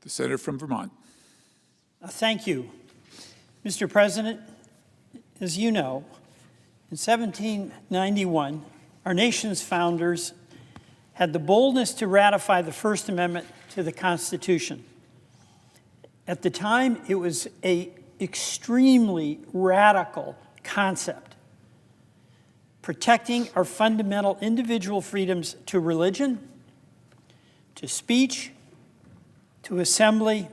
The senator from Vermont. Thank you. Mr. President, as you know, in 1791, our nation's founders had the boldness to ratify the First Amendment to the Constitution. At the time, it was an extremely radical concept, protecting our fundamental individual freedoms to religion, to speech, to assembly,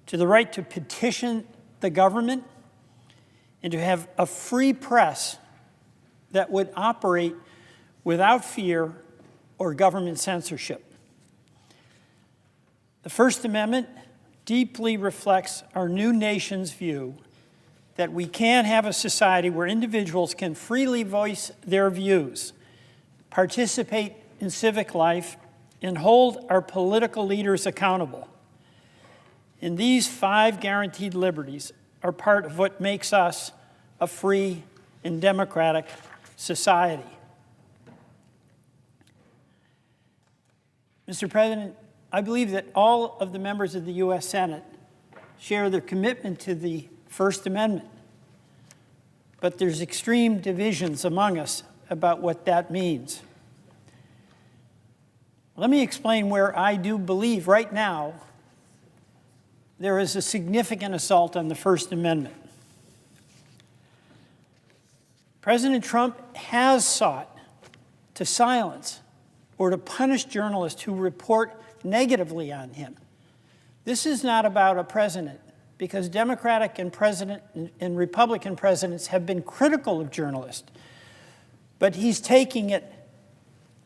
to the right to petition the government, and to have a free press that would operate without fear or government censorship. The First Amendment deeply reflects our new nation's view that we can have a society where individuals can freely voice their views, participate in civic life, and hold our political leaders accountable. And these 5 guaranteed liberties are part of what makes us a free and democratic society. Mr. President, I believe that all of the members of the U.S. Senate share their commitment to the First Amendment, but there's extreme divisions among us about what that means. Let me explain where I do believe right now there is a significant assault on the First Amendment. President Trump has sought to silence or to punish journalists who report negatively on him. This is not about a president, because Democratic and Republican presidents have been critical of journalists, but he's taking it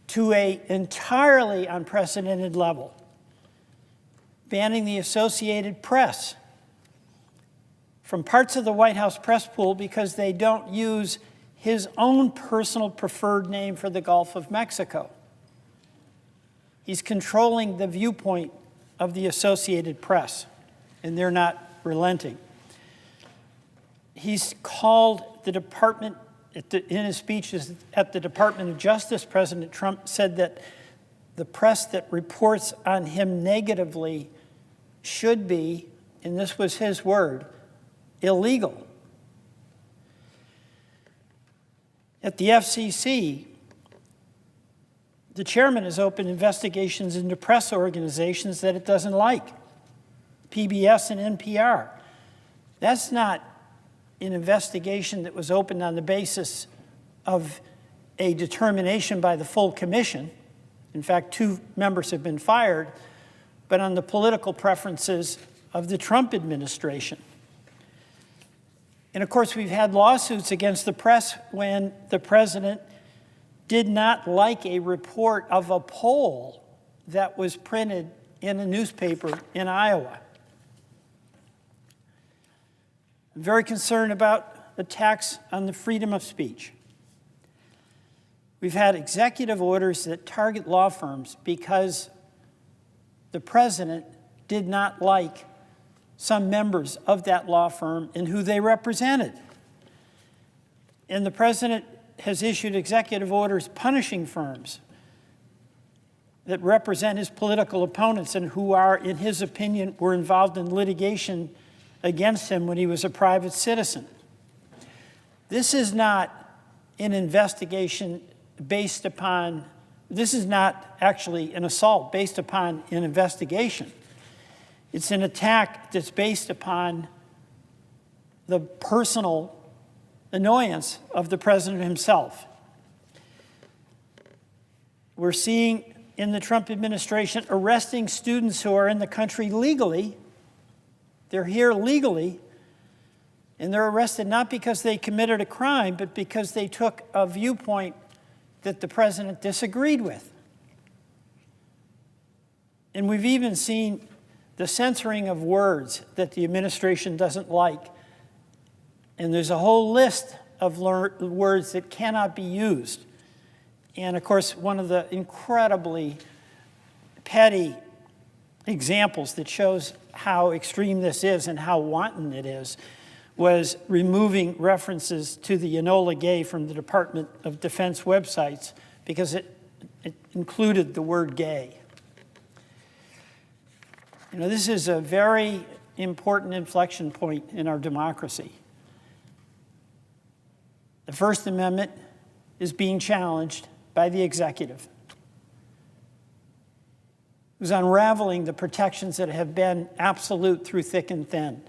to an entirely unprecedented level, banning the Associated Press from parts of the White House press pool because they don't use his own personal preferred name for the Gulf of Mexico. He's controlling the viewpoint of the Associated Press, and they're not relenting. He's called the department, in his speeches at the Department of Justice, President Trump said that the press that reports on him negatively should be, and this was his word, illegal. At the FCC, the chairman has opened investigations into press organizations that it doesn't like, PBS and NPR. That's not an investigation that was opened on the basis of a determination by the full commission. In fact, 2 members have been fired, but on the political preferences of the Trump administration. And of course, we've had lawsuits against the press when the president did not like a report of a poll that was printed in a newspaper in Iowa. I'm very concerned about attacks on the freedom of speech. We've had executive orders that target law firms because the president did not like some members of that law firm and who they represented. And the president has issued executive orders punishing firms that represent his political opponents and who are, in his opinion, were involved in litigation against him when he was a private citizen. This is not an investigation based upon, this is not actually an assault based upon an investigation. It's an attack that's based upon the personal annoyance of the president himself. We're seeing in the Trump administration arresting students who are in the country legally. They're here legally, and they're arrested not because they committed a crime, but because they took a viewpoint that the president disagreed with. And we've even seen the censoring of words that the administration doesn't like. And there's a whole list of words that cannot be used. And of course, one of the incredibly petty examples that shows how extreme this is and how wanton it is was removing references to the Enola Gay from the Department of Defense websites because it included the word gay. You know, this is a very important inflection point in our democracy. The First Amendment is being challenged by the executive, who's unraveling the protections that have been absolute through thick and thin.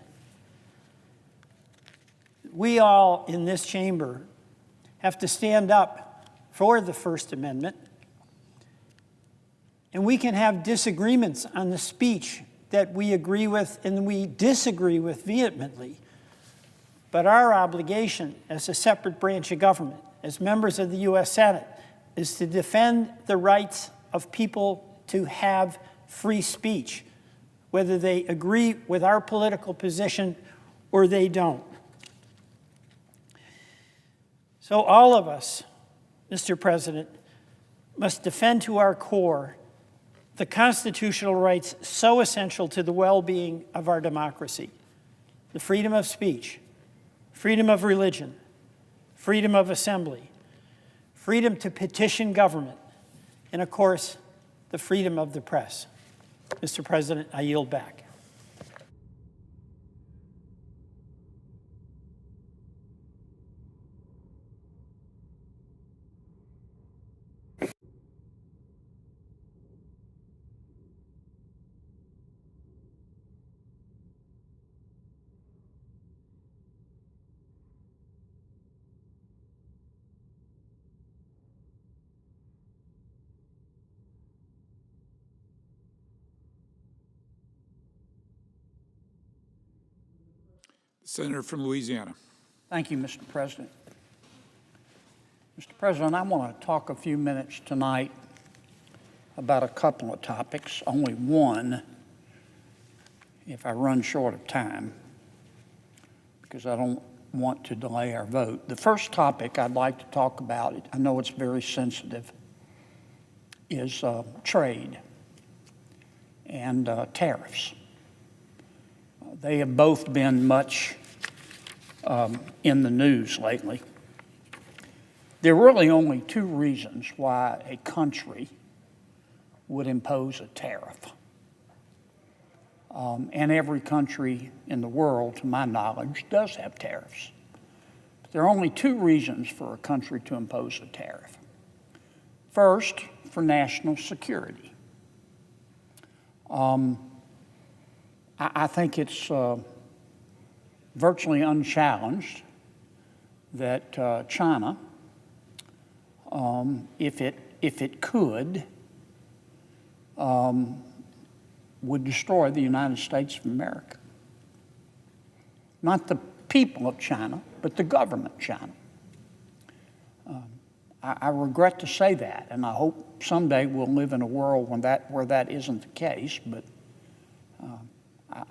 We all in this chamber have to stand up for the First Amendment, and we can have disagreements on the speech that we agree with and we disagree with vehemently. But our obligation as a separate branch of government, as members of the U.S. Senate, is to defend the rights of people to have free speech, whether they agree with our political position or they don't. So all of us, Mr. President, must defend to our core the constitutional rights so essential to the well-being of our democracy: the freedom of speech, freedom of religion, freedom of assembly, freedom to petition government, and of course, the freedom of the press. Mr. President, I yield back. Senator from Louisiana. Thank you, Mr. President. Mr. President, I want to talk a few minutes tonight about a couple of topics, only one if I run short of time, because I don't want to delay our vote. The first topic I'd like to talk about, I know it's very sensitive, is trade and tariffs. They have both been much in the news lately. There are really only two reasons why a country would impose a tariff. And every country in the world, to my knowledge, does have tariffs. But there are only two reasons for a country to impose a tariff. First, for national security. I think it's virtually unchallenged that China, if it could, would destroy the United States of America. Not the people of China, but the government of China. I regret to say that, and I hope someday we'll live in a world where that isn't the case, but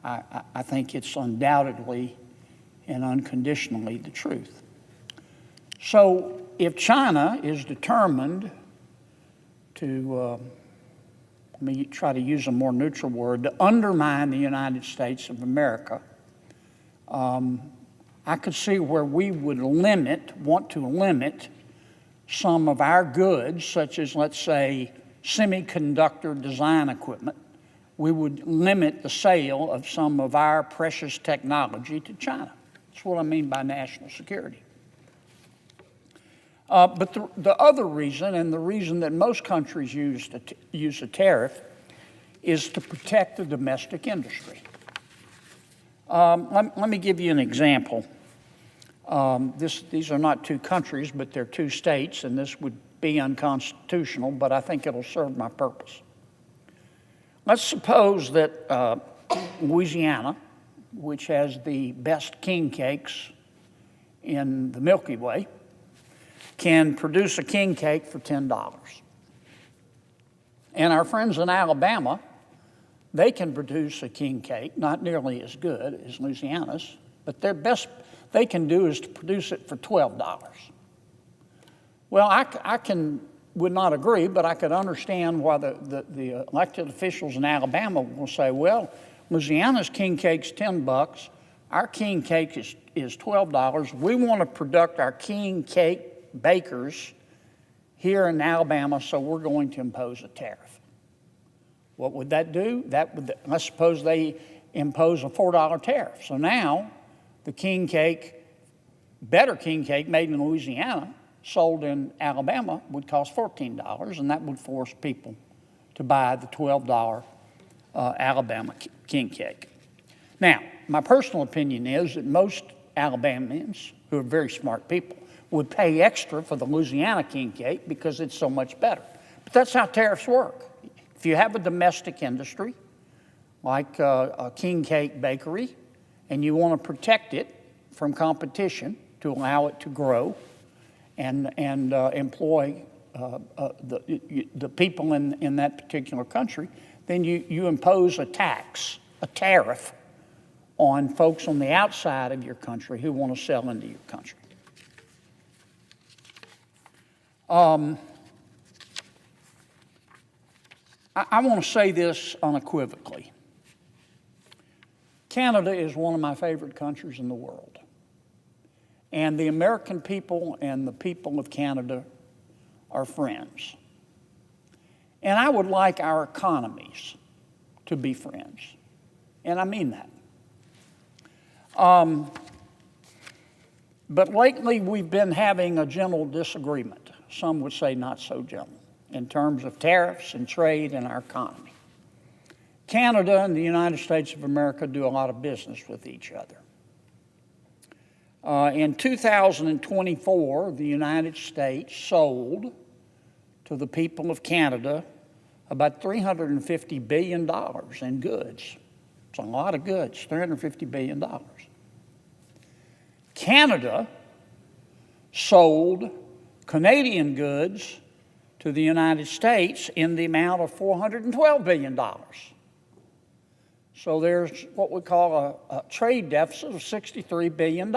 I think it's undoubtedly and unconditionally the truth. So if China is determined to, let me try to use a more neutral word, to undermine the United States of America, I could see where we would want to limit some of our goods, such as, let's say, semiconductor design equipment. We would limit the sale of some of our precious technology to China. That's what I mean by national security. But the other reason, and the reason that most countries use a tariff, is to protect the domestic industry. Let me give you an example. These are not two countries, but they're two states, and this would be unconstitutional, but I think it'll serve my purpose. Let's suppose that Louisiana, which has the best king cakes in the Milky Way, can produce a king cake for $10. And our friends in Alabama, they can produce a king cake, not nearly as good as Louisiana's, but their best they can do is to produce it for $12. Well, I would not agree, but I could understand why the elected officials in Alabama will say, well, Louisiana's king cake's $10, our king cake is $12. We want to produce our king cake bakers here in Alabama, so we're going to impose a tariff. What would that do? Let's suppose they impose a $4 tariff. So now the king cake, better king cake made in Louisiana, sold in Alabama would cost $14, and that would force people to buy the $12 Alabama king cake. Now, my personal opinion is that most Alabamians, who are very smart people, would pay extra for the Louisiana king cake because it's so much better. But that's how tariffs work. If you have a domestic industry, like a king cake bakery, and you want to protect it from competition to allow it to grow and employ the people in that particular country, then you impose a tax, a tariff, on folks on the outside of your country who want to sell into your country. I want to say this unequivocally. Canada is one of my favorite countries in the world. And the American people and the people of Canada are friends. And I would like our economies to be friends. And I mean that. But lately we've been having a gentle disagreement, some would say not so gentle, in terms of tariffs and trade and our economy. Canada and the United States of America do a lot of business with each other. In 2024, the United States sold to the people of Canada about $350 billion in goods. It's a lot of goods, $350 billion. Canada sold Canadian goods to the United States in the amount of $412 billion. So there's what we call a trade deficit of $63 billion.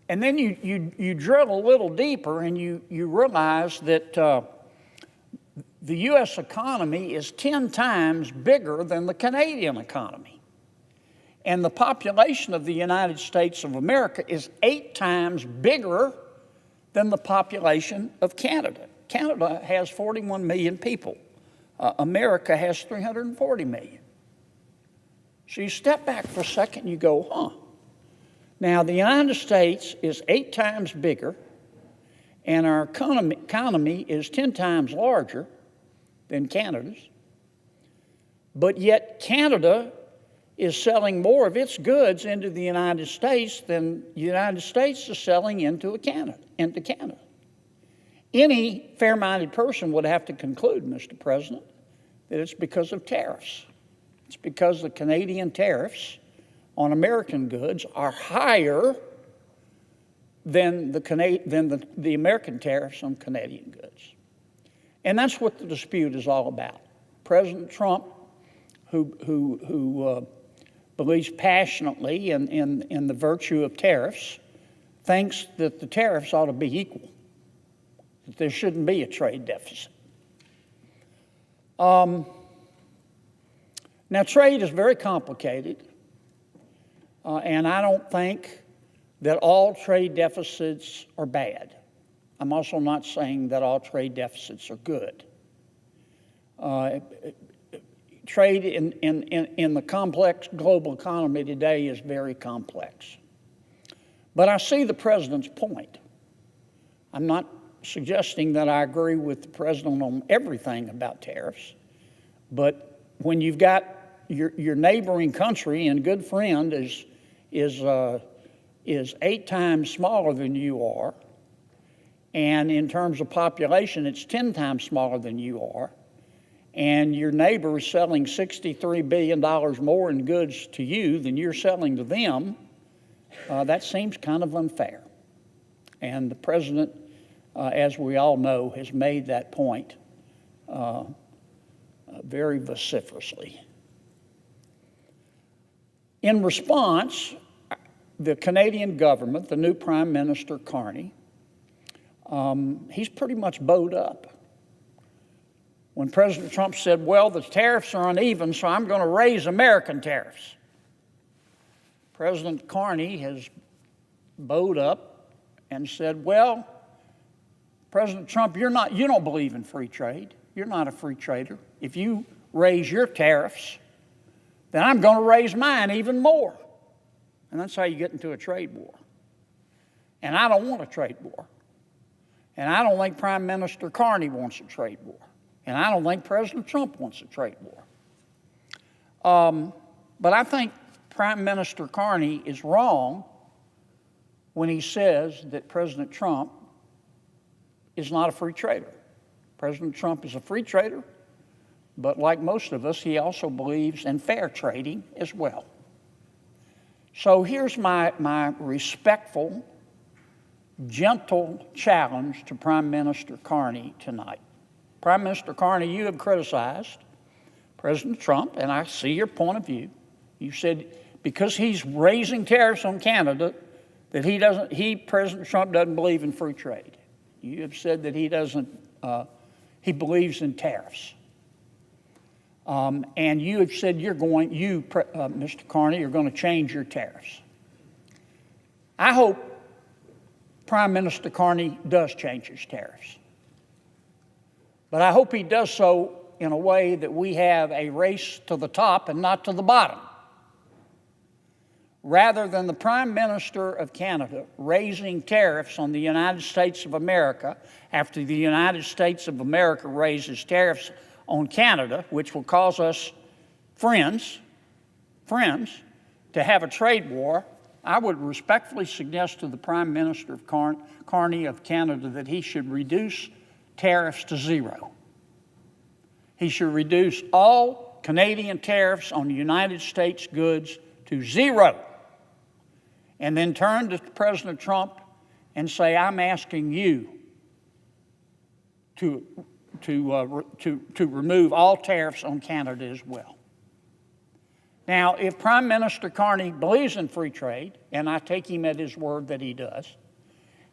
And then you drill a little deeper and you realize that the U.S. economy is 10 times bigger than the Canadian economy. And the population of the United States of America is 8 times bigger than the population of Canada. Canada has 41 million people. America has 340 million. So you step back for a second and you go, huh. Now, the United States is 8 times bigger, and our economy is 10 times larger than Canada's. But yet Canada is selling more of its goods into the United States than the United States is selling into Canada. Any fair-minded person would have to conclude, Mr. President, that it's because of tariffs. It's because the Canadian tariffs on American goods are higher than the American tariffs on Canadian goods. And that's what the dispute is all about. President Trump, who believes passionately in the virtue of tariffs, thinks that the tariffs ought to be equal, that there shouldn't be a trade deficit. Now, trade is very complicated, and I don't think that all trade deficits are bad. I'm also not saying that all trade deficits are good. Trade in the complex global economy today is very complex. But I see the president's point. I'm not suggesting that I agree with the president on everything about tariffs, but when you've got your neighboring country and good friend is 8 times smaller than you are, and in terms of population, it's 10 times smaller than you are, and your neighbor is selling $63 billion more in goods to you than you're selling to them, that seems kind of unfair. And the president, as we all know, has made that point very vociferously. In response, the Canadian government, the new Prime Minister Carney, he's pretty much bowed up. When President Trump said, well, the tariffs are uneven, so I'm going to raise American tariffs, President Carney has bowed up and said, well, President Trump, you don't believe in free trade. You're not a free trader. If you raise your tariffs, then I'm going to raise mine even more. And that's how you get into a trade war. And I don't want a trade war. And I don't think Prime Minister Carney wants a trade war. And I don't think President Trump wants a trade war. But I think Prime Minister Carney is wrong when he says that President Trump is not a free trader. President Trump is a free trader, but like most of us, he also believes in fair trading as well. So here's my respectful, gentle challenge to Prime Minister Carney tonight. Prime Minister Carney, you have criticized President Trump, and I see your point of view. You said because he's raising tariffs on Canada, that President Trump doesn't believe in free trade. You have said that he believes in tariffs. And you have said Mr. Carney, you're going to change your tariffs. I hope Prime Minister Carney does change his tariffs. But I hope he does so in a way that we have a race to the top and not to the bottom. Rather than the Prime Minister of Canada raising tariffs on the United States of America after the United States of America raises tariffs on Canada, which will cause us friends to have a trade war, I would respectfully suggest to the Prime Minister of Carney of Canada that he should reduce tariffs to zero. He should reduce all Canadian tariffs on United States goods to zero. And then turn to President Trump and say, I'm asking you to remove all tariffs on Canada as well. Now, if Prime Minister Carney believes in free trade, and I take him at his word that he does,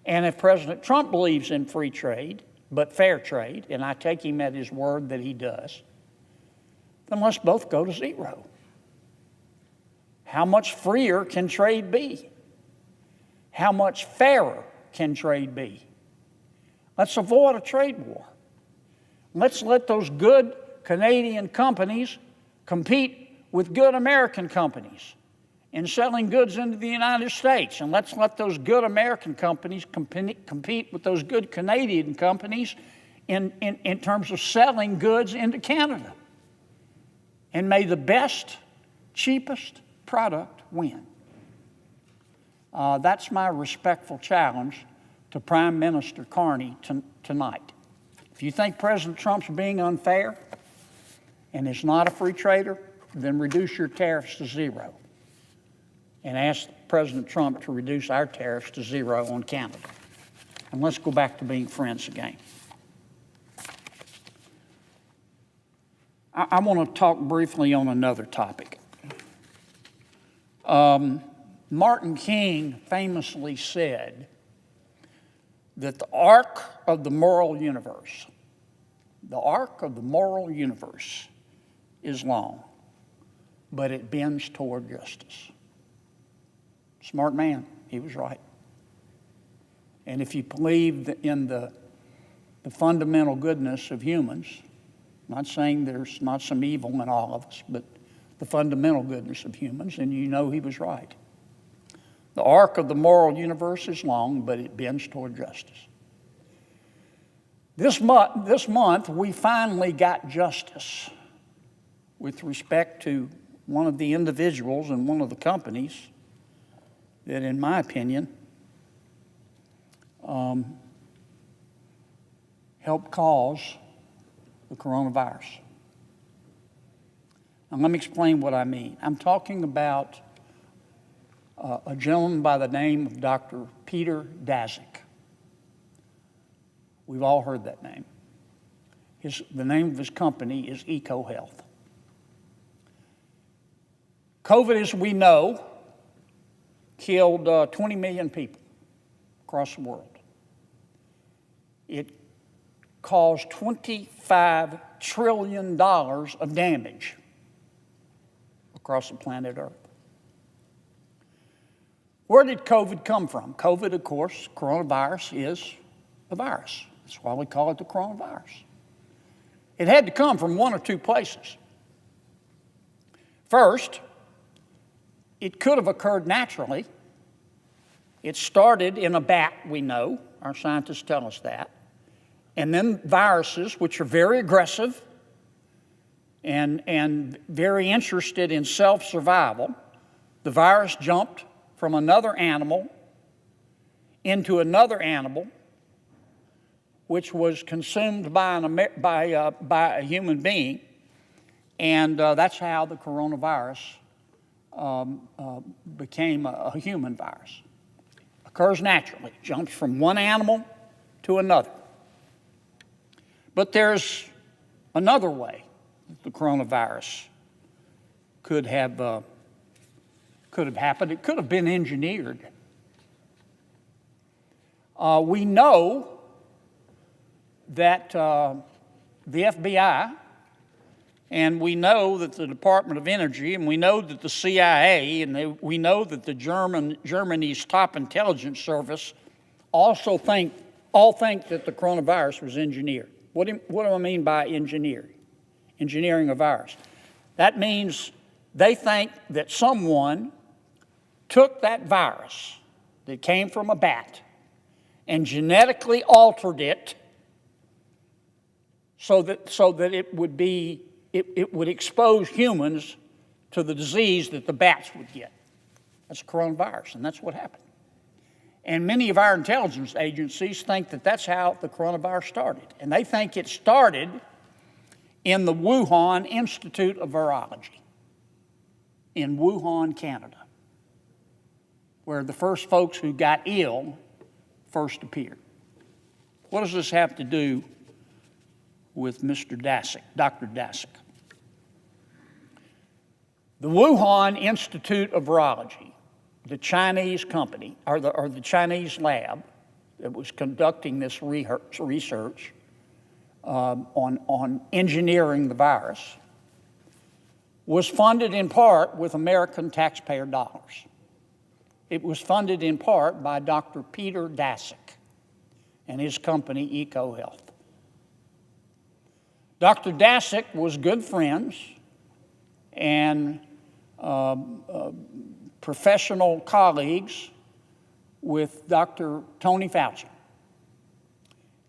and if President Trump believes in free trade, but fair trade, and I take him at his word that he does, then let's both go to zero. How much freer can trade be? How much fairer can trade be? Let's avoid a trade war. Let's let those good Canadian companies compete with good American companies in selling goods into the United States. And let's let those good American companies compete with those good Canadian companies in terms of selling goods into Canada. And may the best, cheapest product win. That's my respectful challenge to Prime Minister Carney tonight. If you think President Trump's being unfair and is not a free trader, then reduce your tariffs to zero and ask President Trump to reduce our tariffs to zero on Canada. And let's go back to being friends again. I want to talk briefly on another topic. Martin King famously said that the arc of the moral universe is long, but it bends toward justice. Smart man, he was right. And if you believe in the fundamental goodness of humans, I'm not saying there's not some evil in all of us, but the fundamental goodness of humans, and you know he was right. The arc of the moral universe is long, but it bends toward justice. This month, we finally got justice with respect to one of the individuals and one of the companies that, in my opinion, helped cause the coronavirus. Now, let me explain what I mean. I'm talking about a gentleman by the name of Dr. Peter Daszak. We've all heard that name. The name of his company is EcoHealth. COVID, as we know, killed 20 million people across the world. It caused $25 trillion of damage across the planet Earth. Where did COVID come from? COVID, of course, coronavirus is a virus. That's why we call it the coronavirus. It had to come from one or two places. First, it could have occurred naturally. It started in a bat, we know. Our scientists tell us that. And then viruses, which are very aggressive and very interested in self-survival, the virus jumped from another animal into another animal, which was consumed by a human being, and that's how the coronavirus became a human virus. Occurs naturally, jumps from one animal to another. But there's another way that the coronavirus could have happened. It could have been engineered. We know that the FBI, and we know that the Department of Energy, and we know that the CIA, and we know that the Germany's top intelligence service all think that the coronavirus was engineered. What do I mean by engineering a virus? That means they think that someone took that virus that came from a bat and genetically altered it so that it would expose humans to the disease that the bats would get. That's a coronavirus, and that's what happened. And many of our intelligence agencies think that that's how the coronavirus started. And they think it started in the Wuhan Institute of Virology in Wuhan, Canada, where the first folks who got ill first appeared. What does this have to do with Mr. Daszak, Dr. Daszak? The Wuhan Institute of Virology, the Chinese company, or the Chinese lab that was conducting this research on engineering the virus, was funded in part with American taxpayer dollars. It was funded in part by Dr. Peter Daszak and his company, EcoHealth. Dr. Daszak was good friends and professional colleagues with Dr. Tony Fauci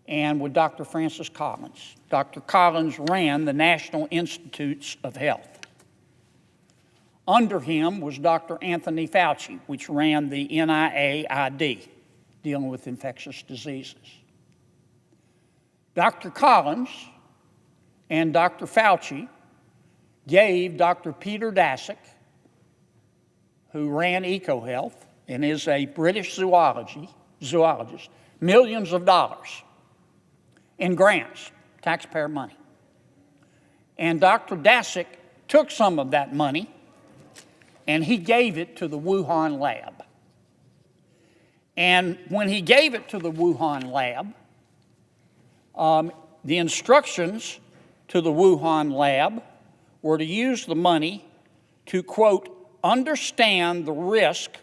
and with Dr. Francis Collins. Dr. Collins ran the National Institutes of Health. Under him was Dr. Anthony Fauci, which ran the NIAID, dealing with infectious diseases. Dr. Collins and Dr. Fauci gave Dr. Peter Daszak, who ran EcoHealth and is a British zoologist, millions of dollars in grants, taxpayer money. And Dr. Daszak took some of that money and he gave it to the Wuhan lab. And when he gave it to the Wuhan lab, the instructions to the Wuhan lab were to use the money to, quote, understand the risk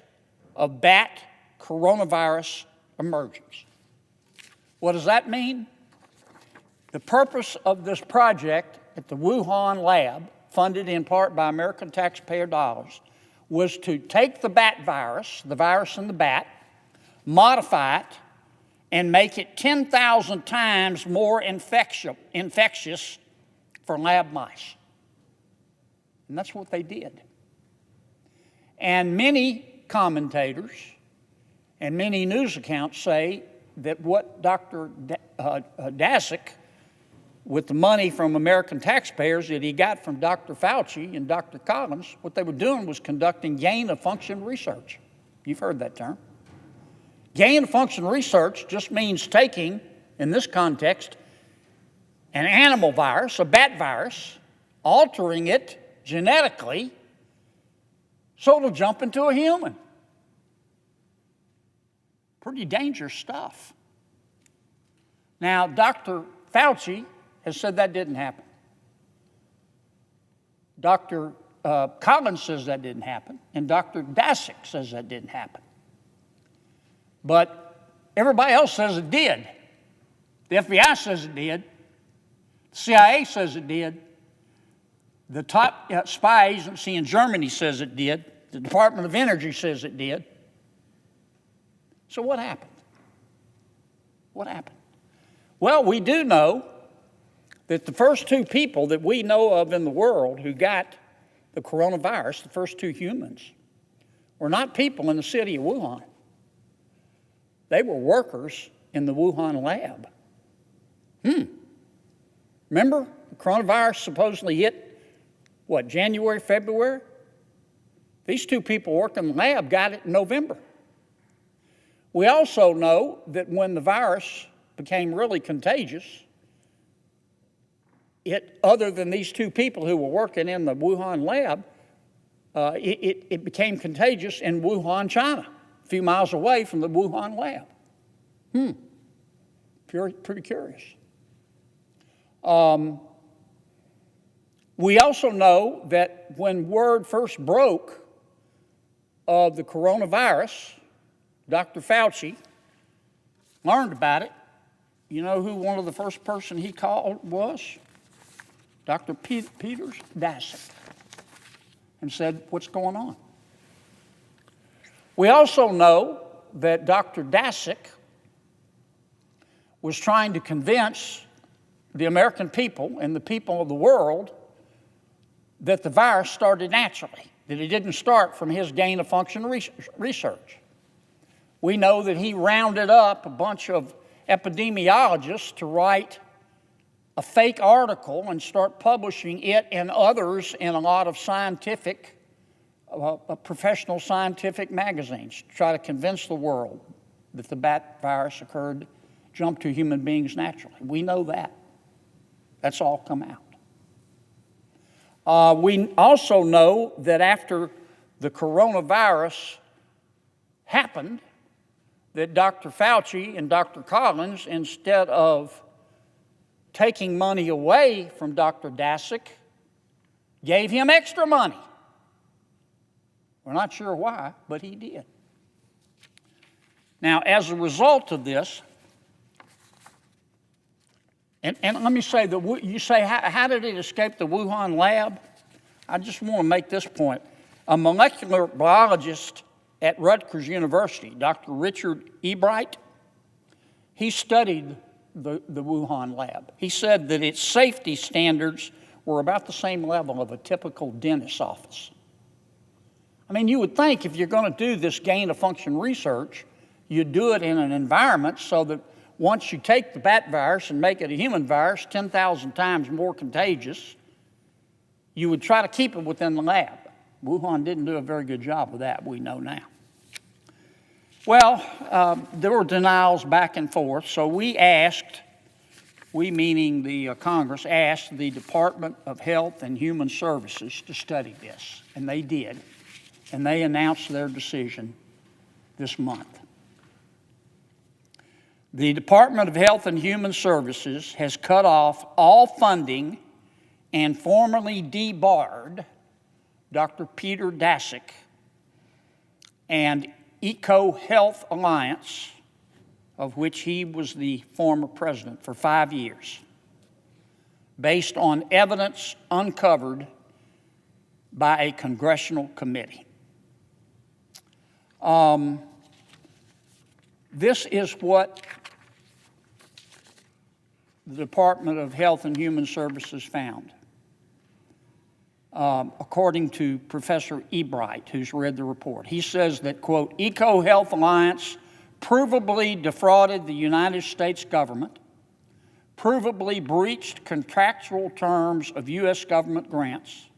of bat coronavirus emergence. What does that mean? The purpose of this project at the Wuhan lab, funded in part by American taxpayer dollars, was to take the bat virus, the virus in the bat, modify it, and make it 10,000 times more infectious for lab mice. And that's what they did. And many commentators and many news accounts say that what Dr. Daszak, with the money from American taxpayers that he got from Dr. Fauci and Dr. Collins, what they were doing was conducting gain-of-function research. You've heard that term. Gain-of-function research just means taking, in this context, an animal virus, a bat virus, altering it genetically so it'll jump into a human. Pretty dangerous stuff. Now, Dr. Fauci has said that didn't happen. Dr. Collins says that didn't happen, and Dr. Daszak says that didn't happen. But everybody else says it did. The FBI says it did. The CIA says it did. The top spy agency in Germany says it did. The Department of Energy says it did. So what happened? What happened? Well, we do know that the first two people that we know of in the world who got the coronavirus, the first two humans, were not people in the city of Wuhan. They were workers in the Wuhan lab. Remember, the coronavirus supposedly hit, January, February? These two people working in the lab got it in November. We also know that when the virus became really contagious, other than these two people who were working in the Wuhan lab, it became contagious in Wuhan, China, a few miles away from the Wuhan lab. Pretty curious. We also know that when word first broke of the coronavirus, Dr. Fauci learned about it. You know who one of the first person he called was? Dr. Peter Daszak, and said, what's going on? We also know that Dr. Daszak was trying to convince the American people and the people of the world that the virus started naturally, that it didn't start from his gain-of-function research. We know that he rounded up a bunch of epidemiologists to write a fake article and start publishing it and others in a lot of scientific, professional scientific magazines to try to convince the world that the bat virus jumped to human beings naturally. We know that. That's all come out. We also know that after the coronavirus happened, that Dr. Fauci and Dr. Collins, instead of taking money away from Dr. Daszak, gave him extra money. We're not sure why, but he did. Now, as a result of this, and let me say, you say, how did it escape the Wuhan lab? I just want to make this point. A molecular biologist at Rutgers University, Dr. Richard Ebright, he studied the Wuhan lab. He said that its safety standards were about the same level of a typical dentist's office. I mean, you would think if you're going to do this gain-of-function research, you'd do it in an environment so that once you take the bat virus and make it a human virus 10,000 times more contagious, you would try to keep it within the lab. Wuhan didn't do a very good job of that, we know now. Well, there were denials back and forth, so we meaning the Congress, asked the Department of Health and Human Services to study this, and they did, and they announced their decision this month. The Department of Health and Human Services has cut off all funding and formally debarred Dr. Peter Daszak and EcoHealth Alliance, of which he was the former president, for 5 years, based on evidence uncovered by a congressional committee. This is what the Department of Health and Human Services found, according to Professor Ebright, who's read the report. He says that, quote, EcoHealth Alliance provably defrauded the United States government, provably breached contractual terms of U.S. government grants,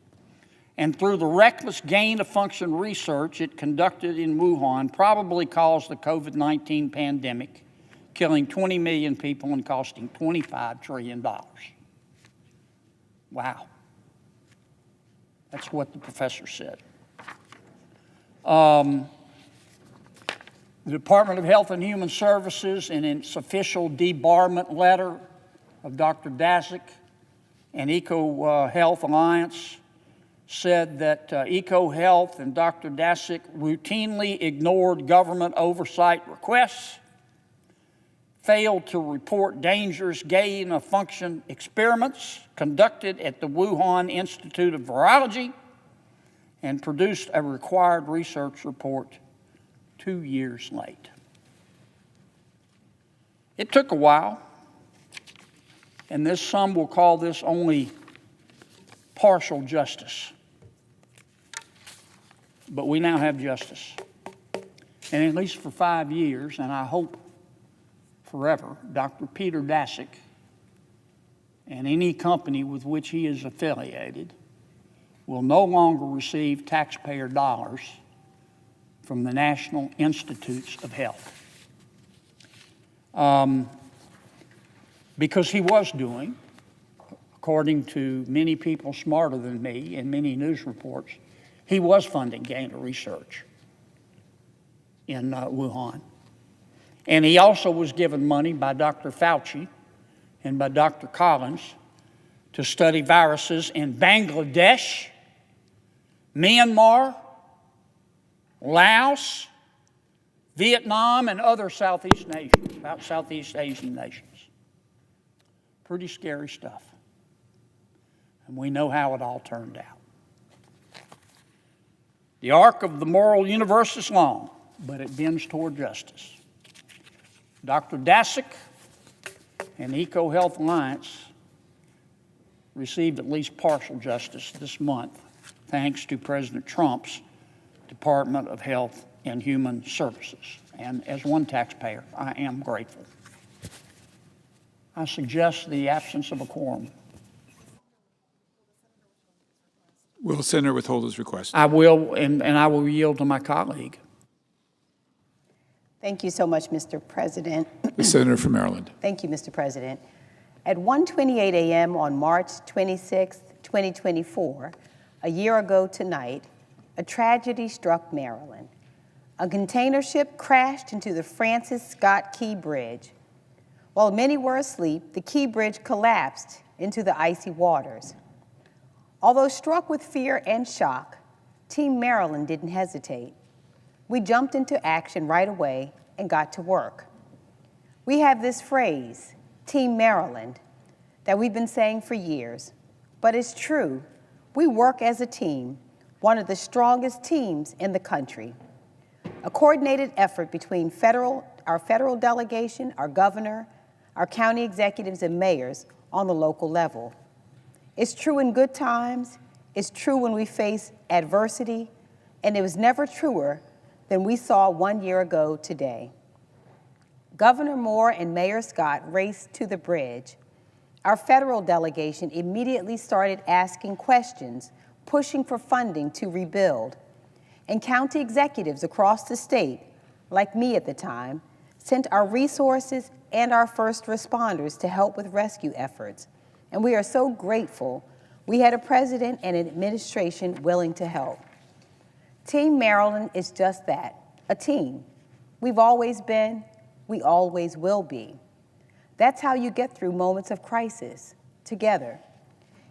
and through the reckless gain-of-function research it conducted in Wuhan, probably caused the COVID-19 pandemic, killing 20 million people and costing $25 trillion. Wow. That's what the professor said. The Department of Health and Human Services, in its official debarment letter of Dr. Daszak and EcoHealth Alliance, said that EcoHealth and Dr. Daszak routinely ignored government oversight requests, failed to report dangerous gain-of-function experiments conducted at the Wuhan Institute of Virology and produced a required research report 2 years late. It took a while, and some will call this only partial justice. But we now have justice. And at least for 5 years, and I hope forever, Dr. Peter Daszak and any company with which he is affiliated will no longer receive taxpayer dollars from the National Institutes of Health. Because he was doing, according to many people smarter than me and many news reports, he was funding gain of research in Wuhan. And he also was given money by Dr. Fauci and by Dr. Collins to study viruses in Bangladesh, Myanmar, Laos, Vietnam, and other Southeast Asian nations. Pretty scary stuff. And we know how it all turned out. The arc of the moral universe is long, but it bends toward justice. Dr. Daszak and EcoHealth Alliance received at least partial justice this month, thanks to President Trump's Department of Health and Human Services. And as one taxpayer, I am grateful. I suggest the absence of a quorum. Will the senator withhold his request? I will, and I will yield to my colleague. Thank you so much, Mr. President. The senator from Maryland. Thank you, Mr. President. At 1:28 a.m. on March 26, 2024, a year ago tonight, a tragedy struck Maryland. A container ship crashed into the Francis Scott Key Bridge. While many were asleep, the Key Bridge collapsed into the icy waters. Although struck with fear and shock, Team Maryland didn't hesitate. We jumped into action right away and got to work. We have this phrase, Team Maryland, that we've been saying for years, but it's true. We work as a team, one of the strongest teams in the country. A coordinated effort between our federal delegation, our governor, our county executives and mayors on the local level. It's true in good times, it's true when we face adversity, and it was never truer than we saw 1 year ago today. Governor Moore and Mayor Scott raced to the bridge. Our federal delegation immediately started asking questions, pushing for funding to rebuild. And county executives across the state, like me at the time, sent our resources and our first responders to help with rescue efforts. And we are so grateful we had a president and an administration willing to help. Team Maryland is just that, a team. We've always been, we always will be. That's how you get through moments of crisis, together.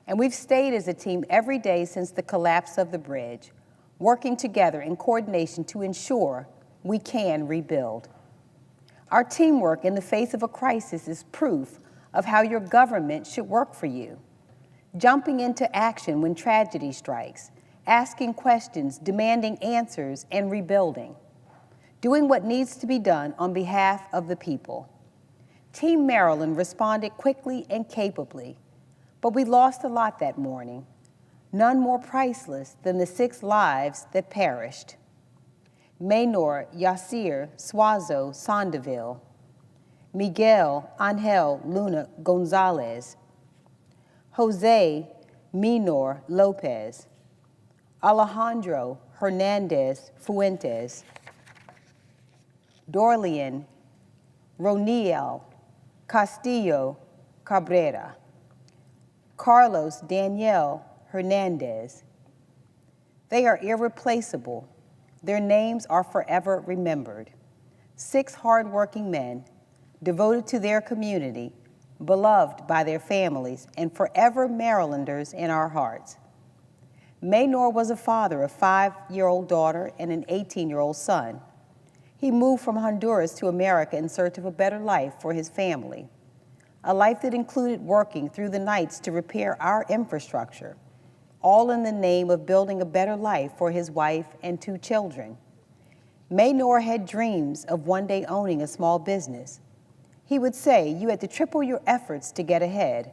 And we've stayed as a team every day since the collapse of the bridge, working together in coordination to ensure we can rebuild. Our teamwork in the face of a crisis is proof of how your government should work for you. Jumping into action when tragedy strikes, asking questions, demanding answers, and rebuilding. Doing what needs to be done on behalf of the people. Team Maryland responded quickly and capably, but we lost a lot that morning. None more priceless than the 6 lives that perished. Maynor Yasir Suazo Sandeville, Miguel Angel Luna Gonzalez, Jose Minor Lopez, Alejandro Hernandez Fuentes, Dorlian Roniel Castillo Cabrera, Carlos Daniel Hernandez. They are irreplaceable. Their names are forever remembered. 6 hardworking men devoted to their community, beloved by their families, and forever Marylanders in our hearts. Maynor was a father of a 5-year-old daughter and an 18-year-old son. He moved from Honduras to America in search of a better life for his family, a life that included working through the nights to repair our infrastructure, all in the name of building a better life for his wife and 2 children. Maynor had dreams of one day owning a small business. He would say you had to triple your efforts to get ahead.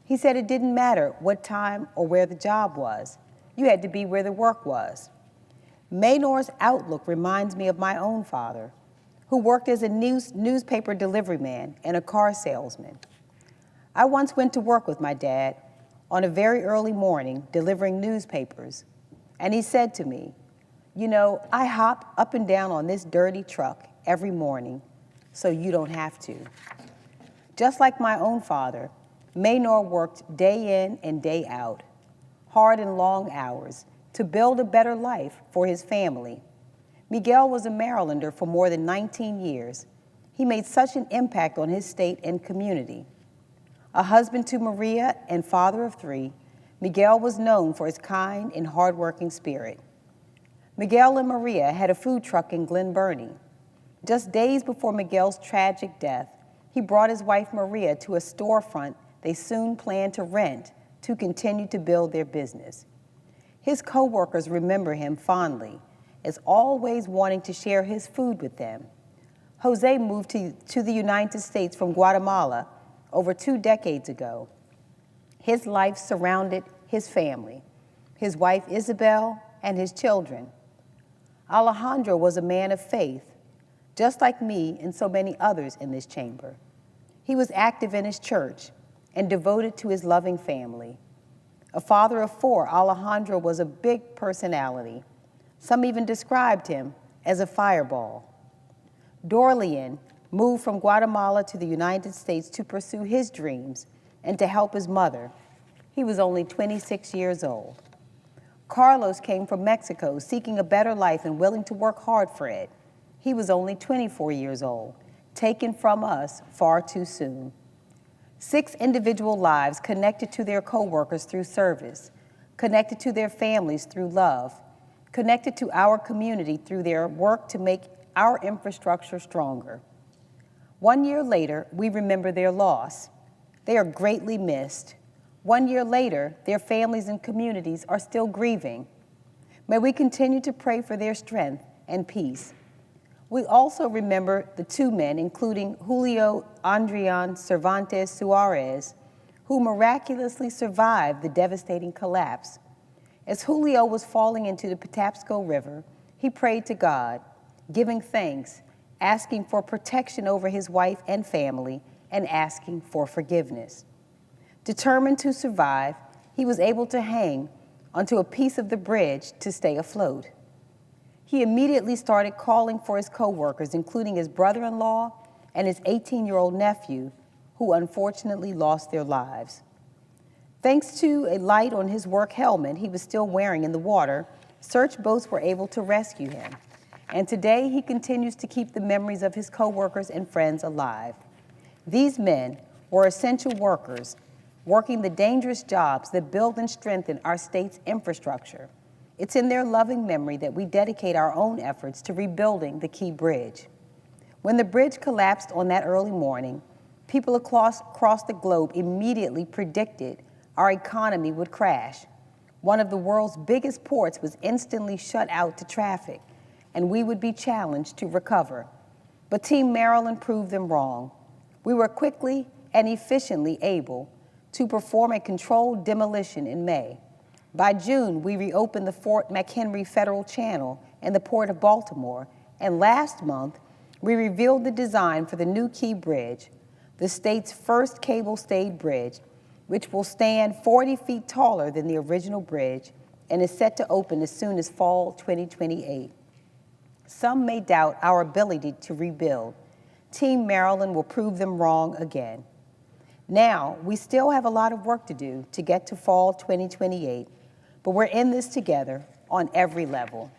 He said it didn't matter what time or where the job was. You had to be where the work was. Maynor's outlook reminds me of my own father, who worked as a newspaper delivery man and a car salesman. I once went to work with my dad on a very early morning delivering newspapers, and he said to me, "You know, I hop up and down on this dirty truck every morning so you don't have to." Just like my own father, Maynor worked day in and day out, hard and long hours, to build a better life for his family. Miguel was a Marylander for more than 19 years. He made such an impact on his state and community. A husband to Maria and father of 3, Miguel was known for his kind and hardworking spirit. Miguel and Maria had a food truck in Glen Burnie. Just days before Miguel's tragic death, he brought his wife Maria to a storefront they soon planned to rent to continue to build their business. His co-workers remember him fondly, as always wanting to share his food with them. Jose moved to the United States from Guatemala over 2 decades ago. His life surrounded his family, his wife Isabel, and his children. Alejandro was a man of faith, just like me and so many others in this chamber. He was active in his church and devoted to his loving family. A father of 4, Alejandro was a big personality. Some even described him as a fireball. Dorlian moved from Guatemala to the United States to pursue his dreams and to help his mother. He was only 26 years old. Carlos came from Mexico seeking a better life and willing to work hard for it. He was only 24 years old, taken from us far too soon. 6 individual lives connected to their co-workers through service, connected to their families through love, connected to our community through their work to make our infrastructure stronger. 1 year later, we remember their loss. They are greatly missed. 1 year later, their families and communities are still grieving. May we continue to pray for their strength and peace. We also remember the 2 men, including Julio Andrian Cervantes Suarez, who miraculously survived the devastating collapse. As Julio was falling into the Patapsco River, he prayed to God, giving thanks, asking for protection over his wife and family, and asking for forgiveness. Determined to survive, he was able to hang onto a piece of the bridge to stay afloat. He immediately started calling for his co-workers, including his brother-in-law and his 18-year-old nephew, who unfortunately lost their lives. Thanks to a light on his work helmet he was still wearing in the water, search boats were able to rescue him. And today he continues to keep the memories of his co-workers and friends alive. These men were essential workers, working the dangerous jobs that build and strengthen our state's infrastructure. It's in their loving memory that we dedicate our own efforts to rebuilding the Key Bridge. When the bridge collapsed on that early morning, people across the globe immediately predicted our economy would crash. One of the world's biggest ports was instantly shut out to traffic, and we would be challenged to recover. But Team Maryland proved them wrong. We were quickly and efficiently able to perform a controlled demolition in May. By June, we reopened the Fort McHenry Federal Channel in the Port of Baltimore, and last month, we revealed the design for the new Key Bridge, the state's first cable-stayed bridge, which will stand 40 feet taller than the original bridge and is set to open as soon as fall 2028. Some may doubt our ability to rebuild. Team Maryland will prove them wrong again. Now, we still have a lot of work to do to get to fall 2028, but we're in this together on every level.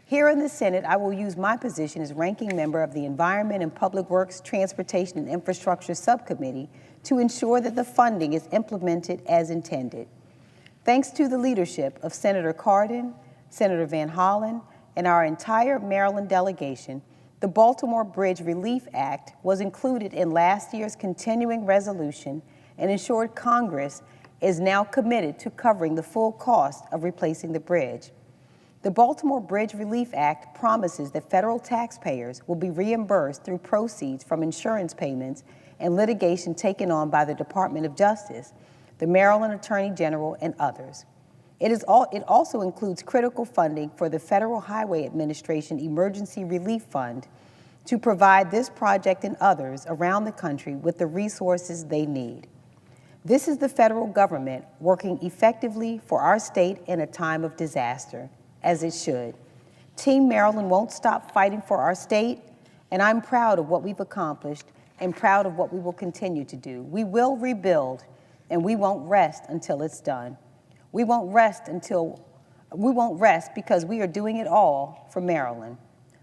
Here in the Senate, I will use my position as ranking member of the Environment and Public Works, Transportation and Infrastructure Subcommittee to ensure that the funding is implemented as intended. Thanks to the leadership of Senator Cardin, Senator Van Hollen, and our entire Maryland delegation, The Baltimore Bridge Relief Act was included in last year's continuing resolution and ensured Congress is now committed to covering the full cost of replacing the bridge. The Baltimore Bridge Relief Act promises that federal taxpayers will be reimbursed through proceeds from insurance payments and litigation taken on by the Department of Justice, the Maryland Attorney General, and others. It also includes critical funding for the Federal Highway Administration Emergency Relief Fund to provide this project and others around the country with the resources they need. This is the federal government working effectively for our state in a time of disaster, as it should. Team Maryland won't stop fighting for our state, and I'm proud of what we've accomplished and proud of what we will continue to do. We will rebuild, and we won't rest until it's done. We won't rest because we are doing it all for Maryland.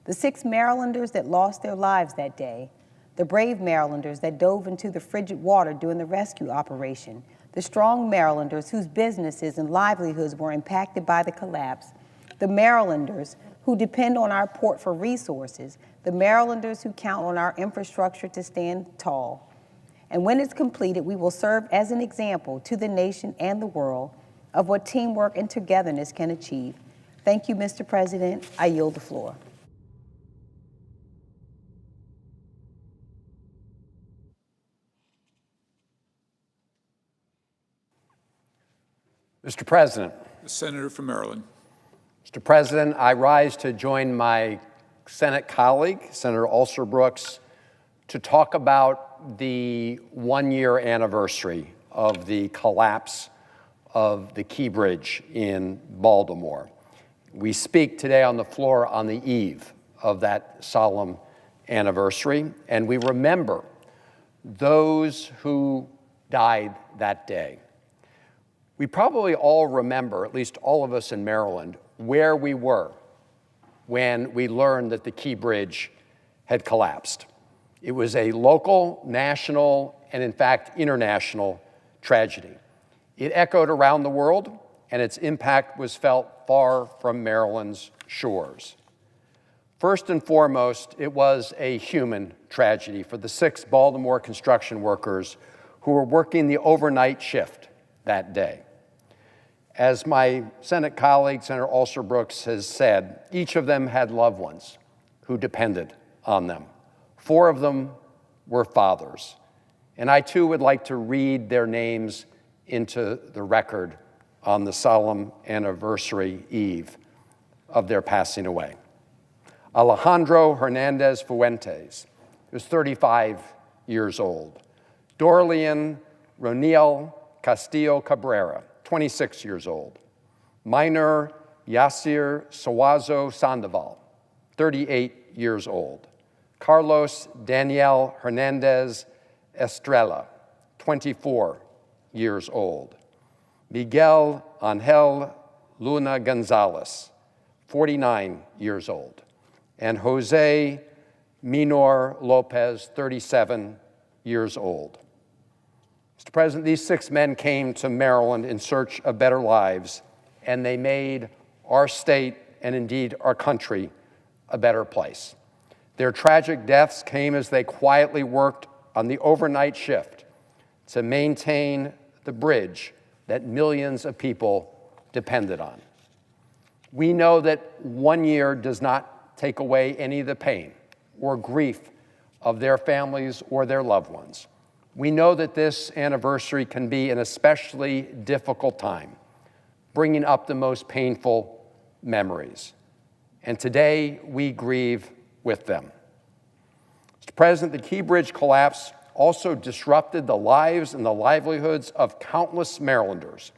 The 6 Marylanders that lost their lives that day, the brave Marylanders that dove into the frigid water during the rescue operation, the strong Marylanders whose businesses and livelihoods were impacted by the collapse, the Marylanders who depend on our port for resources, the Marylanders who count on our infrastructure to stand tall. And when it's completed, we will serve as an example to the nation and the world of what teamwork and togetherness can achieve. Thank you, Mr. President. I yield the floor. Mr. President. The senator from Maryland. Mr. President, I rise to join my Senate colleague, Senator Alsor-Brooks, to talk about the one-year anniversary of the collapse of the Key Bridge in Baltimore. We speak today on the floor on the eve of that solemn anniversary, and we remember those who died that day. We probably all remember, at least all of us in Maryland, where we were when we learned that the Key Bridge had collapsed. It was a local, national, and in fact, international tragedy. It echoed around the world, and its impact was felt far from Maryland's shores. First and foremost, it was a human tragedy for the 6 Baltimore construction workers who were working the overnight shift that day. As my Senate colleague, Senator Alsor-Brooks, has said, each of them had loved ones who depended on them. 4 of them were fathers. And I, too, would like to read their names into the record on the solemn anniversary eve of their passing away. Alejandro Hernandez Fuentes, who was 35 years old. Dorlian Roniel Castillo Cabrera, 26 years old. Minor Yasir Sawazo Sandoval, 38 years old. Carlos Daniel Hernandez Estrella, 24 years old. Miguel Angel Luna Gonzalez, 49 years old. And Jose Minor Lopez, 37 years old. Mr. President, these 6 men came to Maryland in search of better lives, and they made our state and indeed our country a better place. Their tragic deaths came as they quietly worked on the overnight shift to maintain the bridge that millions of people depended on. We know that 1 year does not take away any of the pain or grief of their families or their loved ones. We know that this anniversary can be an especially difficult time, bringing up the most painful memories. And today, we grieve with them. Mr. President, the Key Bridge collapse also disrupted the lives and the livelihoods of countless Marylanders.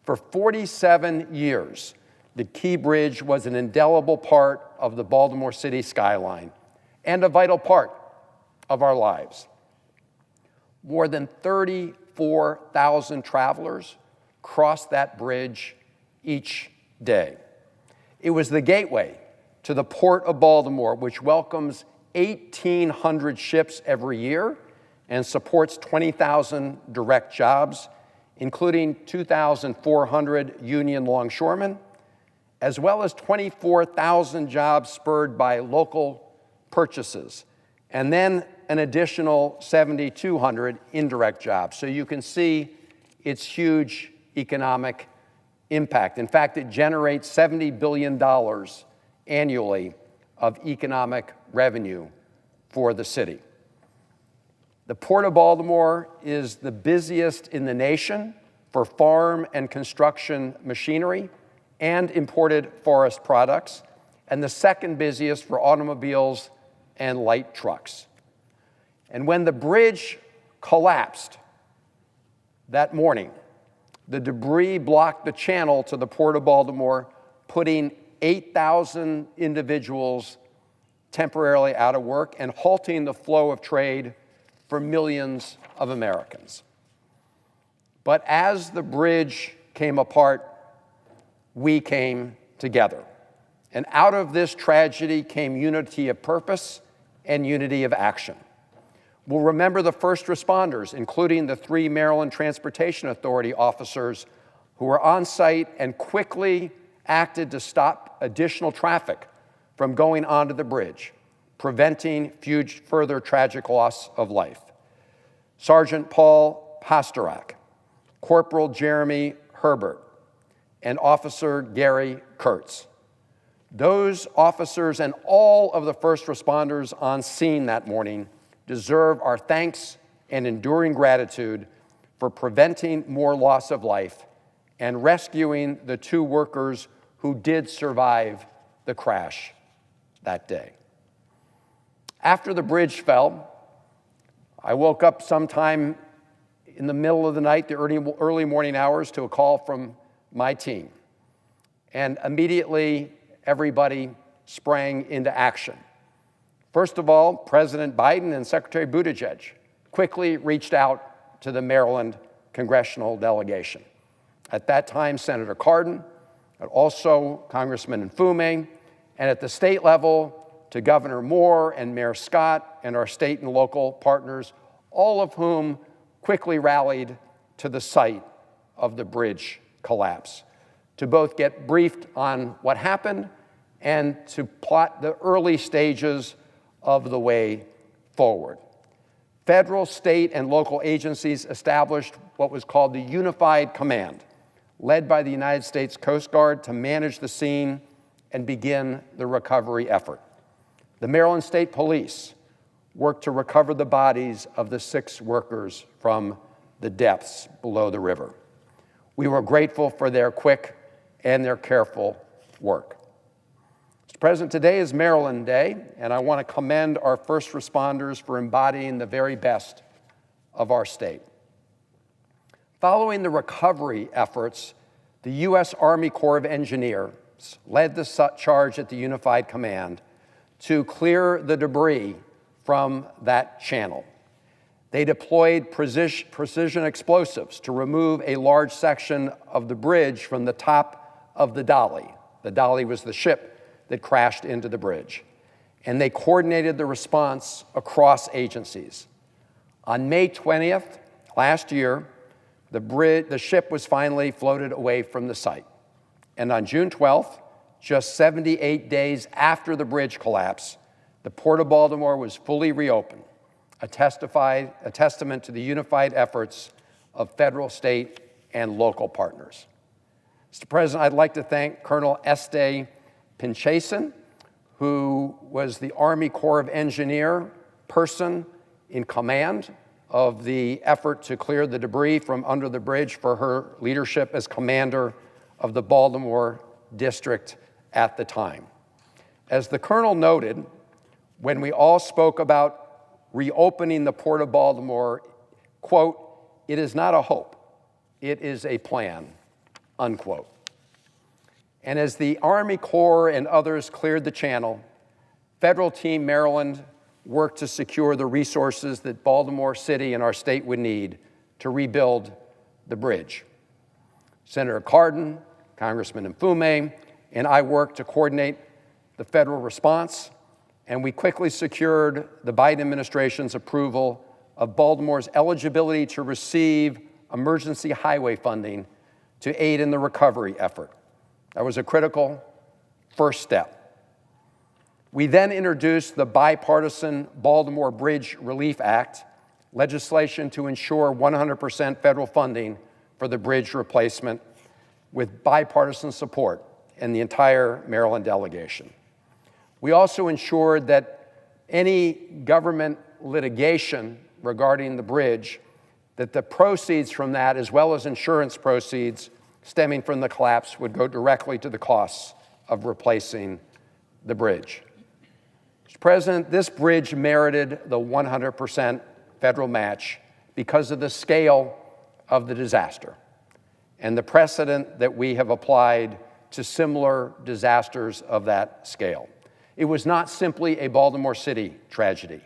For 47 years, the Key Bridge was an indelible part of the Baltimore City skyline and a vital part of our lives. More than 34,000 travelers crossed that bridge each day. It was the gateway to the Port of Baltimore, which welcomes 1,800 ships every year and supports 20,000 direct jobs, including 2,400 union longshoremen, as well as 24,000 jobs spurred by local purchases, and then an additional 7,200 indirect jobs. So you can see its huge economic impact. In fact, it generates $70 billion annually of economic revenue for the city. The Port of Baltimore is the busiest in the nation for farm and construction machinery and imported forest products, and the second busiest for automobiles and light trucks. And when the bridge collapsed that morning, the debris blocked the channel to the Port of Baltimore, putting 8,000 individuals temporarily out of work and halting the flow of trade for millions of Americans. But as the bridge came apart, we came together. And out of this tragedy came unity of purpose and unity of action. We'll remember the first responders, including the 3 Maryland Transportation Authority officers who were on site and quickly acted to stop additional traffic from going onto the bridge, preventing further tragic loss of life. Sergeant Paul Pastorak, Corporal Jeremy Herbert, and Officer Gary Kurtz. Those officers and all of the first responders on scene that morning deserve our thanks and enduring gratitude for preventing more loss of life and rescuing the 2 workers who did survive the crash that day. After the bridge fell, I woke up sometime in the middle of the night, the early morning hours, to a call from my team. And immediately, everybody sprang into action. First of all, President Biden and Secretary Buttigieg quickly reached out to the Maryland congressional delegation. At that time, Senator Cardin, but also Congressman Mfume, and at the state level, to Governor Moore and Mayor Scott and our state and local partners, all of whom quickly rallied to the site of the bridge collapse to both get briefed on what happened and to plot the early stages of the way forward. Federal, state, and local agencies established what was called the Unified Command, led by the United States Coast Guard, to manage the scene and begin the recovery effort. The Maryland State Police worked to recover the bodies of the 6 workers from the depths below the river. We were grateful for their quick and their careful work. Mr. President, today is Maryland Day, and I want to commend our first responders for embodying the very best of our state. Following the recovery efforts, the U.S. Army Corps of Engineers led the charge at the Unified Command to clear the debris from that channel. They deployed precision explosives to remove a large section of the bridge from the top of the Dolly. The Dolly was the ship that crashed into the bridge. And they coordinated the response across agencies. On May 20th, last year, the ship was finally floated away from the site. And on June 12th, just 78 days after the bridge collapse, the Port of Baltimore was fully reopened, a testament to the unified efforts of federal, state, and local partners. Mr. President, I'd like to thank Colonel Este Pinchason, who was the Army Corps of Engineer person in command of the effort to clear the debris from under the bridge, for her leadership as commander of the Baltimore District at the time. As the Colonel noted, when we all spoke about reopening the Port of Baltimore, quote, "It is not a hope, it is a plan," unquote. And as the Army Corps and others cleared the channel, Federal Team Maryland worked to secure the resources that Baltimore City and our state would need to rebuild the bridge. Senator Cardin, Congressman Mfume, and I worked to coordinate the federal response, and we quickly secured the Biden administration's approval of Baltimore's eligibility to receive emergency highway funding to aid in the recovery effort. That was a critical first step. We then introduced the bipartisan Baltimore Bridge Relief Act, legislation to ensure 100% federal funding for the bridge replacement with bipartisan support in the entire Maryland delegation. We also ensured that any government litigation regarding the bridge, that the proceeds from that, as well as insurance proceeds stemming from the collapse, would go directly to the costs of replacing the bridge. Mr. President, this bridge merited the 100% federal match because of the scale of the disaster and the precedent that we have applied to similar disasters of that scale. It was not simply a Baltimore City tragedy.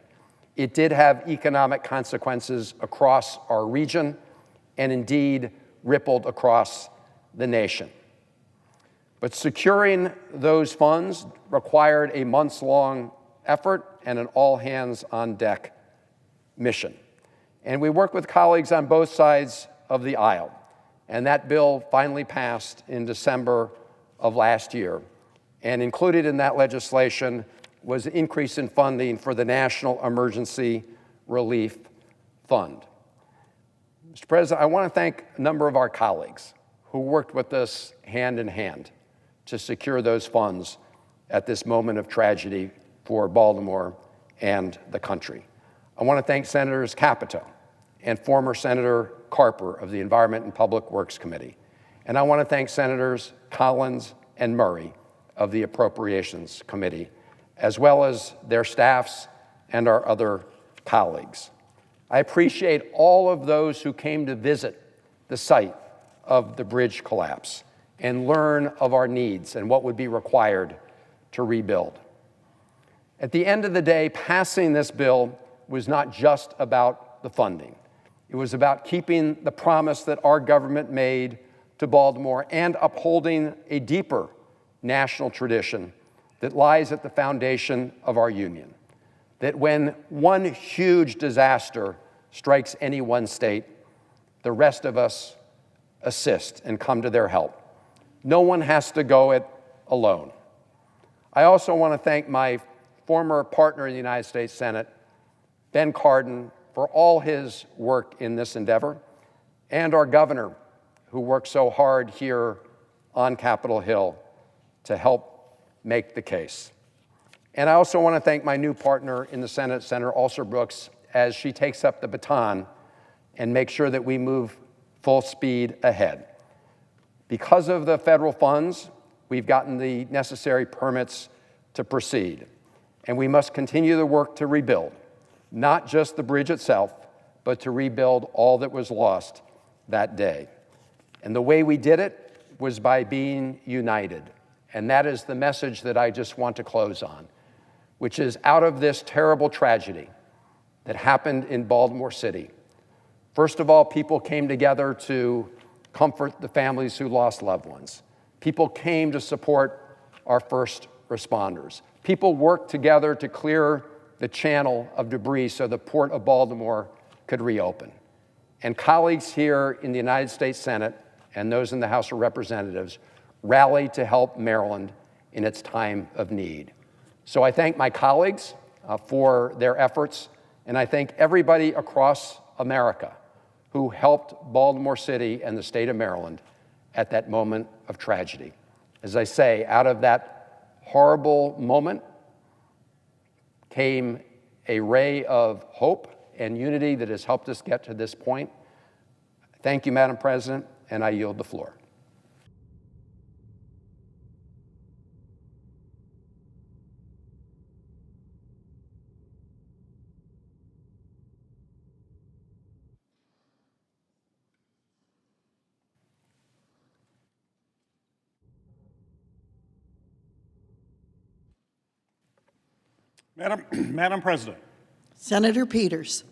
It did have economic consequences across our region and indeed rippled across the nation. But securing those funds required a months-long effort and an all-hands-on-deck mission. And we worked with colleagues on both sides of the aisle, and that bill finally passed in December of last year. And included in that legislation was an increase in funding for the National Emergency Relief Fund. Mr. President, I want to thank a number of our colleagues who worked with us hand in hand to secure those funds at this moment of tragedy for Baltimore and the country. I want to thank Senators Capito and former Senator Carper of the Environment and Public Works Committee. And I want to thank Senators Collins and Murray of the Appropriations Committee, as well as their staffs and our other colleagues. I appreciate all of those who came to visit the site of the bridge collapse and learn of our needs and what would be required to rebuild. At the end of the day, passing this bill was not just about the funding. It was about keeping the promise that our government made to Baltimore and upholding a deeper national tradition that lies at the foundation of our union. That when one huge disaster strikes any one state, the rest of us assist and come to their help. No one has to go it alone. I also want to thank my former partner in the United States Senate, Ben Cardin, for all his work in this endeavor, and our governor, who worked so hard here on Capitol Hill to help make the case. And I also want to thank my new partner in the Senate, Senator Alsor-Brooks, as she takes up the baton and makes sure that we move full speed ahead. Because of the federal funds, we've gotten the necessary permits to proceed. And we must continue the work to rebuild, not just the bridge itself, but to rebuild all that was lost that day. And the way we did it was by being united. And that is the message that I just want to close on, which is out of this terrible tragedy that happened in Baltimore City, first of all, people came together to comfort the families who lost loved ones. People came to support our first responders. People worked together to clear the channel of debris so the Port of Baltimore could reopen. And colleagues here in the United States Senate and those in the House of Representatives rallied to help Maryland in its time of need. So I thank my colleagues for their efforts, and I thank everybody across America who helped Baltimore City and the state of Maryland at that moment of tragedy. As I say, out of that horrible moment came a ray of hope and unity that has helped us get to this point. Thank you, Madam President, and I yield the floor. Madam President. Senator Peters.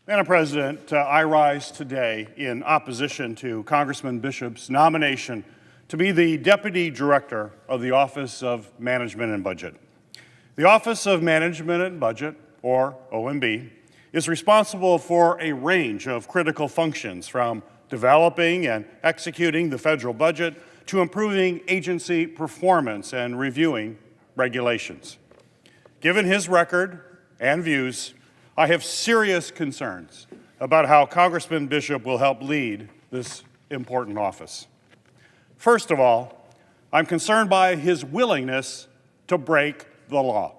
Madam President, I rise today in opposition to Congressman Bishop's nomination to be the Deputy Director of the Office of Management and Budget. The Office of Management and Budget, or OMB, is responsible for a range of critical functions, from developing and executing the federal budget to improving agency performance and reviewing regulations. given his record and views, I have serious concerns about how Congressman Bishop will help lead this important office. First of all, I'm concerned by his willingness to break the law,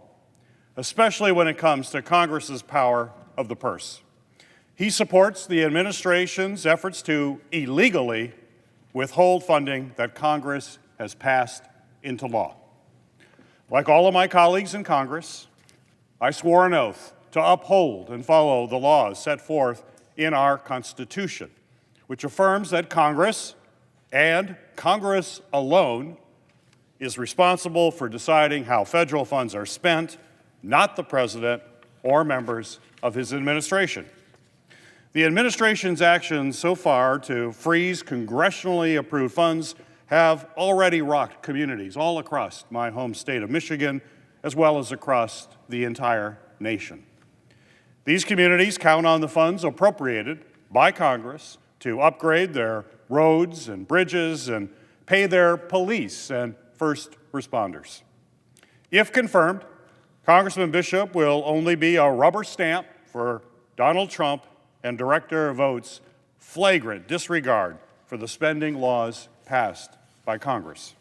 especially when it comes to Congress's power of the purse. He supports the administration's efforts to illegally withhold funding that Congress has passed into law. Like all of my colleagues in Congress, I swore an oath to uphold and follow the laws set forth in our Constitution, which affirms that Congress, and Congress alone, is responsible for deciding how federal funds are spent, not the President or members of his administration. The administration's actions so far to freeze congressionally approved funds have already rocked communities all across my home state of Michigan, as well as across the entire nation. These communities count on the funds appropriated by Congress to upgrade their roads and bridges and pay their police and first responders. If confirmed, Congressman Bishop will only be a rubber stamp for Donald Trump and Director Vought's flagrant disregard for the spending laws passed by Congress.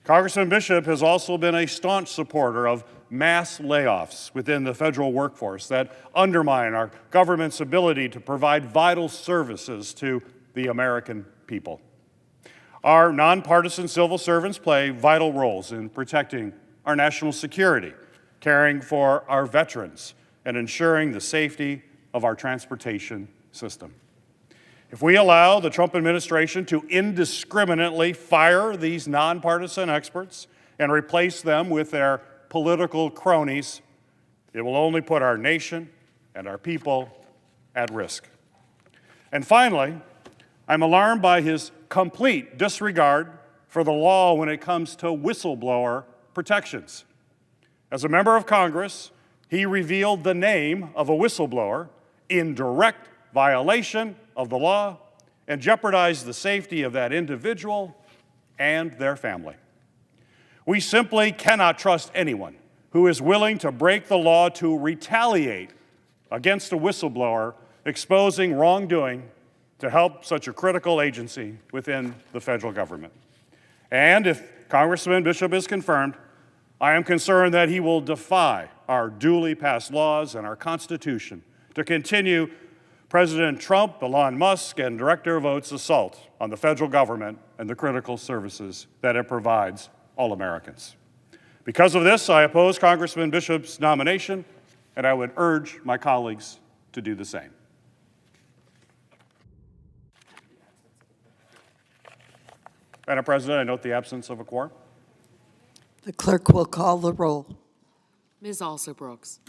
Congressman Bishop has also been a staunch supporter of mass layoffs within the federal workforce that undermine our government's ability to provide vital services to the American people. Our nonpartisan civil servants play vital roles in protecting our national security, caring for our veterans, and ensuring the safety of our transportation system. If we allow the Trump administration to indiscriminately fire these nonpartisan experts and replace them with their political cronies, it will only put our nation and our people at risk. And finally, I'm alarmed by his complete disregard for the law when it comes to whistleblower protections. As a member of Congress, he revealed the name of a whistleblower in direct violation of the law and jeopardized the safety of that individual and their family. We simply cannot trust anyone who is willing to break the law to retaliate against a whistleblower exposing wrongdoing to help such a critical agency within the federal government. And if Congressman Bishop is confirmed, I am concerned that he will defy our duly passed laws and our Constitution to continue President Trump, Elon Musk, and Director Vought's assault on the federal government and the critical services that it provides all Americans. Because of this, I oppose Congressman Bishop's nomination, and I would urge my colleagues to do the same. Madam President, I note the absence of a quorum. The clerk will call the roll. Ms. Alsobrooks.